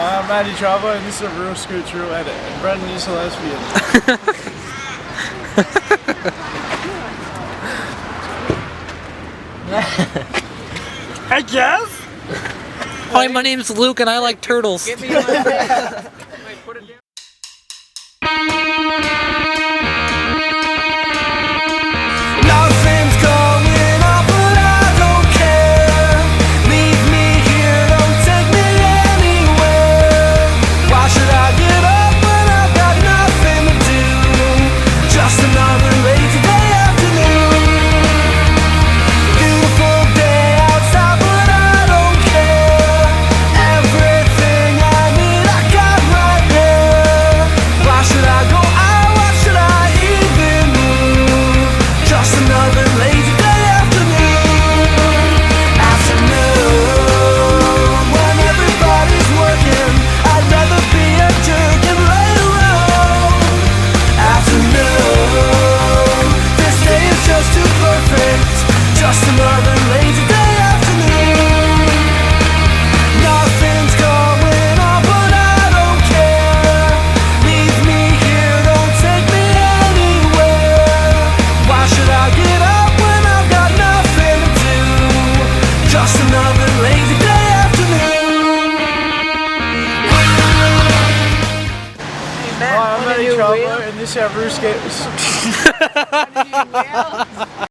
I'm Maddie Chava, and this is a Real Scoot True edit. And Brendan is a lesbian. I guess. Hi, my name's Luke, and I like turtles. Nothing's going on, but I don't care. Leave me here, don't take me anywhere. Why should I get up when I've got nothing to do? Just another lazy day afternoon. Beautiful day outside, but I don't care. Everything I need I got right there. Why should I go out? Why should I even move? Just another lazy day afternoon. Afternoon, when everybody's working, I'd rather be a jerk and lay around. Afternoon, this day is just too perfect. Just another lazy day afternoon. Nothing's going on, but I don't care. Leave me here, don't take me anywhere. Why should I get up when I've got nothing to do? Just another lazy day afternoon. Hi, I'm Maddie Chava, and this is a Real Scoot.